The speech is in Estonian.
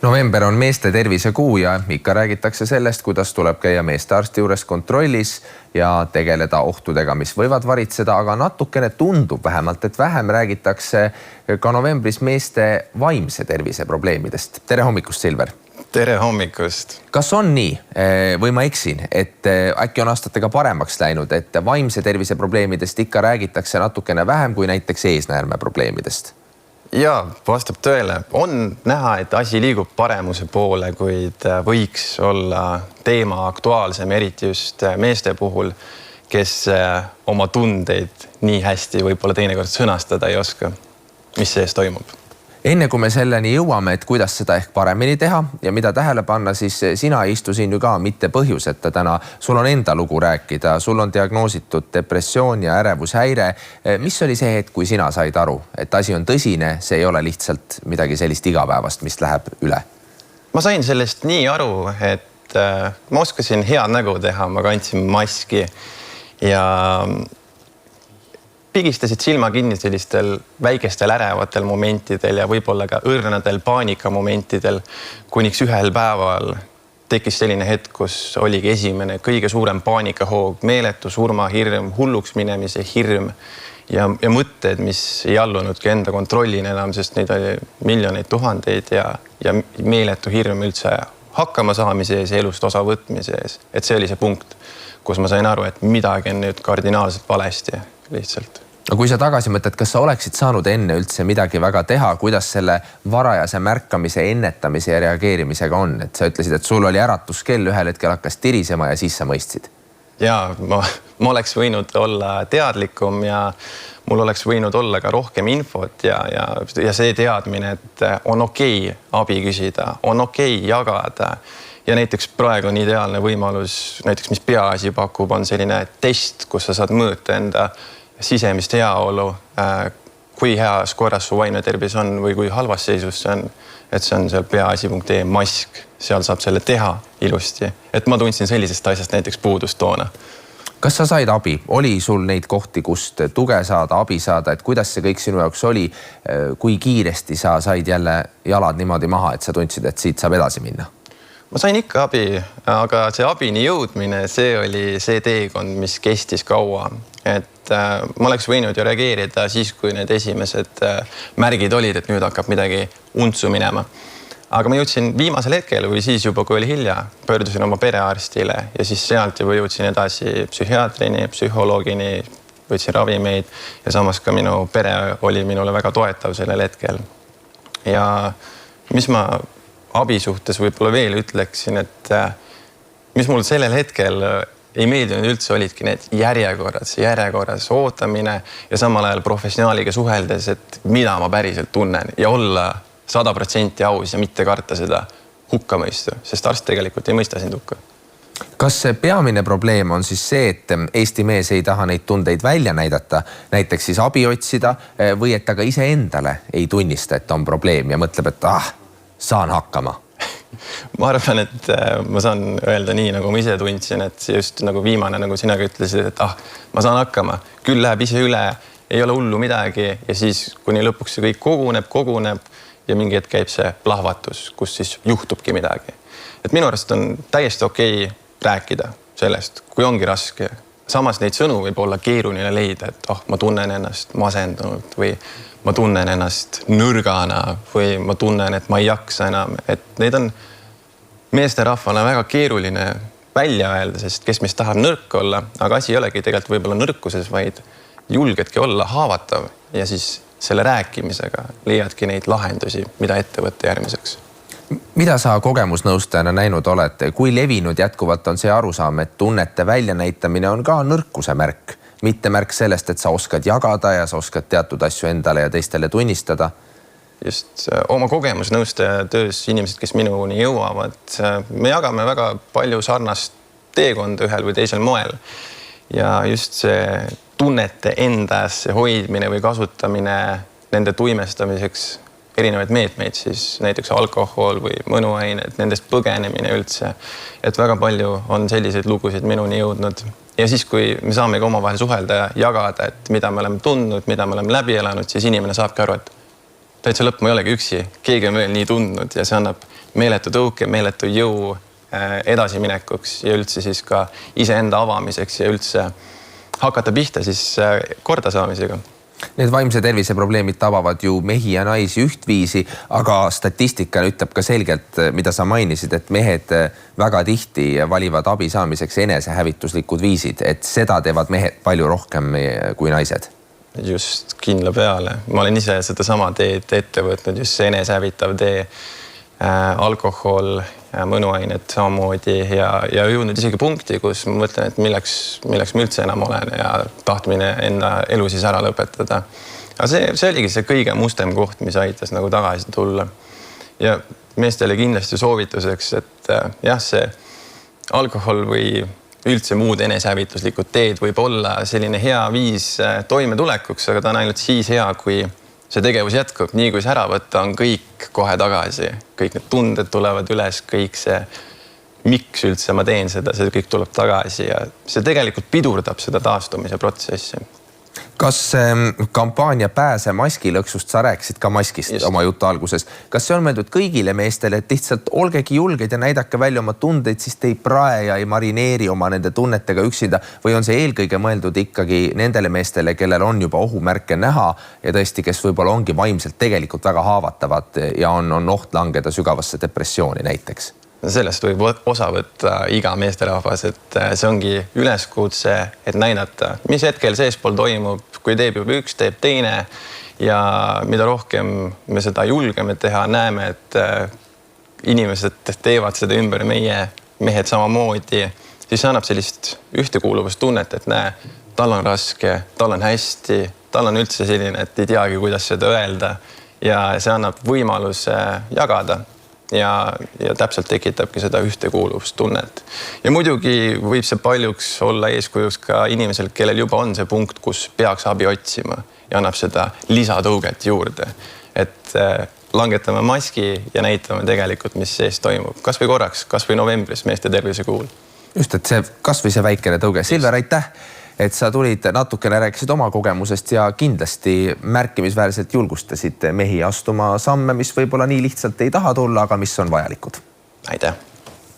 November on meeste tervisekuu ja ikka räägitakse sellest, kuidas tuleb käia meeste arsti juures kontrollis ja tegeleda ohtudega, mis võivad varitseda, aga natukene tundub vähemalt, et vähem räägitakse ka novembris meeste vaimse tervise probleemidest. Tere hommikust, Silver! Tere hommikust! Kas on nii, või ma eksin, et äkki on aastatega paremaks läinud, et vaimse tervise probleemidest ikka räägitakse natukene vähem kui näiteks eesnäärme probleemidest? Jaa, vastab tõele. On näha, et asi liigub paremuse poole, kuid võiks olla teema aktuaalsem, eriti just meeste puhul, kes oma tundeid nii hästi võib-olla teinekord sõnastada ei oska. Mis sees toimub? Enne kui me selleni jõuame, et kuidas seda ehk paremini teha ja mida tähele panna, siis sina ei istu siin ju ka mitte põhjuseta täna. Sul on enda lugu rääkida, sul on diagnoositud depressioon ja ärevushäire. Mis oli see hetk, kui sina said aru, et asi on tõsine, see ei ole lihtsalt midagi sellist igapäevast, mis läheb üle? Ma sain sellest nii aru, et ma oskasin head nägu teha, ma kandsin maski ja pigistasid silma kinni sellistel väikestel ärevatel momentidel ja võib-olla ka õrnadel paanikamomentidel, kuniks ühel päeval tekkis selline hetk, kus oligi esimene kõige suurem paanikahoog, meeletu surmahirm, hulluks minemise hirm ja mõtted, mis ei allunudki enda kontrollin enam, sest neid oli miljoneid tuhandeid ja meeletu hirm üldse hakkama saamise ees ja elust osa võtmise ees. Et see oli see punkt, kus ma sain aru, et midagi on nüüd kardinaalselt valesti lihtsalt. No kui sa tagasi mõtled, kas sa oleksid saanud enne üldse midagi väga teha, kuidas selle varajase märkamise, ennetamise ja reageerimisega on? Et sa ütlesid, et sul oli äratuskell, ühel hetkel hakkas tirisema ja siis sa mõistsid. Jaa, ma oleks võinud olla teadlikum ja mul oleks võinud olla ka rohkem infot ja see teadmine, et on okei abi küsida, on okei jagada. Ja näiteks praegu on ideaalne võimalus, näiteks mis Peaasi pakub, on selline test, kus sa saad mõõta enda sisemist heaolu, kui heas korras su vaimne tervis on või kui halvas seisus see on, et see on seal peaasi.ee mask, seal saab selle teha ilusti. Et ma tundsin sellisest asjast näiteks puudust toona. Kas sa said abi? Oli sul neid kohti, kust tuge saada, abi saada, et kuidas see kõik sinu jaoks oli? Kui kiiresti sa said jälle jalad niimoodi maha, et sa tundsid, et siit saab edasi minna? Ma sain ikka abi, aga see abini jõudmine, see oli see teekond, mis kestis kaua. Et ma oleks võinud ju reageerida siis, kui need esimesed märgid olid, et nüüd hakkab midagi untsu minema. Aga ma jõudsin viimasel hetkel või siis juba, kui oli hilja, pöördusin oma perearstile ja siis sealt juba jõudsin edasi psühhiaatrini, psühholoogini, võtsin ravimeid ja samas ka minu pere oli minule väga toetav sellel hetkel. Ja mis ma abi suhtes võib-olla veel ütleksin, et mis mul sellel hetkel ei meeldinud üldse, olidki need järjekorras ootamine ja samal ajal professionaaliga suheldes, et mida ma päriselt tunnen ja olla 100% aus ja mitte karta seda hukkamõistu, sest arst tegelikult ei mõista sind hukka. Kas peamine probleem on siis see, et Eesti mees ei taha neid tundeid välja näidata, näiteks siis abi otsida või et ta ka ise endale ei tunnista, et on probleem ja mõtleb, et saan hakkama? Ma arvan, et ma saan öelda nii, nagu ma ise tundsin, et just nagu viimane, nagu sina ütlesid, et ma saan hakkama, küll läheb ise üle, ei ole hullu midagi ja siis kuni lõpuks see kõik koguneb ja mingi hetk käib see plahvatus, kus siis juhtubki midagi. Et minu arust on täiesti okei rääkida sellest, kui ongi raske. Samas neid sõnu võib olla keeruline leida, et ma tunnen ennast masendunult või ma tunnen ennast nõrgana või ma tunnen, et ma ei jaksa enam. Et neid on meesterahvana väga keeruline välja öelda, sest kes meist tahab nõrk olla, aga asi ei olegi tegelikult võib-olla nõrkuses, vaid julgedki olla haavatav ja siis selle rääkimisega leiadki neid lahendusi, mida ette võtta järgmiseks. Mida sa kogemusnõustajana näinud oled? Kui levinud jätkuvalt on see arusaam, et tunnete väljanäitamine on ka nõrkuse märk, mitte märk sellest, et sa oskad jagada ja sa oskad teatud asju endale ja teistele tunnistada? Just oma kogemusnõustaja töös inimesed, kes minuni jõuavad, me jagame väga palju sarnast teekonda ühel või teisel moel. Ja just see tunnete endas hoidmine või kasutamine nende tuimestamiseks erinevaid meetmeid, siis näiteks alkohol või mõnuained, nendest põgenemine üldse. Et väga palju on selliseid lugusid minuni jõudnud. Ja siis, kui me saame ka omavahel suhelda ja jagada, et mida me oleme tundnud, mida me oleme läbi elanud, siis inimene saabki aru, et täitsa lõpp, ma ei olegi üksi. Keegi on veel nii tundnud ja see annab meeletu tõuke, meeletu jõu edasiminekuks ja üldse siis ka iseenda avamiseks ja üldse hakata pihta siis kordasaamisega. Need vaimse tervise probleemid tabavad ju mehi ja naisi ühtviisi, aga statistika ütleb ka selgelt, mida sa mainisid, et mehed väga tihti valivad abi saamiseks enesehävituslikud viisid, et seda teevad mehed palju rohkem kui naised. Just kindla peale. Ma olen ise seda sama teed ette võtnud, just see enesehävitav tee, alkohol, mõnuained samamoodi ja jõudnud isegi punkti, kus ma mõtlen, et milleks ma üldse enam olen ja tahtmine enda elu siis ära lõpetada. Aga see oligi see kõige mustem koht, mis aitas nagu tagasi tulla. Ja meestele kindlasti soovituseks, et jah, see alkohol või üldse muud enesehävituslikud teed võib olla selline hea viis toimetulekuks, aga ta on ainult siis hea, kui see tegevus jätkub, nii kui see ära võtta, on kõik kohe tagasi. Kõik need tunded tulevad üles, kõik see, miks üldse ma teen seda, see kõik tuleb tagasi ja see tegelikult pidurdab seda taastumise protsessi. Kas kampaania Pääse maskilõksust, sa rääkisid ka maskist oma jutu alguses, kas see on mõeldud kõigile meestele, et lihtsalt olgegi julgeid ja näidake välja oma tundeid, siis te ei prae ja ei marineeri oma nende tunnetega üksinda või on see eelkõige mõeldud ikkagi nendele meestele, kellel on juba ohumärke näha ja tõesti, kes võib-olla ongi vaimselt tegelikult väga haavatavad ja on oht langeda sügavasse depressiooni näiteks? Sellest võib osa võtta iga meesterahvas, et see ongi üleskutse, et näidata, mis hetkel seespool toimub, kui teeb juba üks, teeb teine ja mida rohkem me seda julgeme teha, näeme, et inimesed teevad seda ümber meie mehed samamoodi, siis see annab sellist ühtekuuluvustunnet, et näe, tal on raske, tal on hästi, tal on üldse selline, et ei teagi, kuidas seda öelda ja see annab võimaluse jagada. Ja täpselt tekitabki seda ühtekuuluvustunnet. Ja muidugi võib see paljuks olla eeskujuks ka inimesel, kellel juba on see punkt, kus peaks abi otsima ja annab seda lisatõuget juurde. Et langetame maski ja näitame tegelikult, mis sees toimub. Kas või korraks, kas või novembris meeste tervise kuul. Just, et see kas või see väikene tõuge. Silver, aitäh, et sa tulid natukene rääkisid oma kogemusest ja kindlasti märkimisväärselt julgustasid mehi astuma samme, mis võib-olla nii lihtsalt ei taha tulla, aga mis on vajalikud. Aitäh!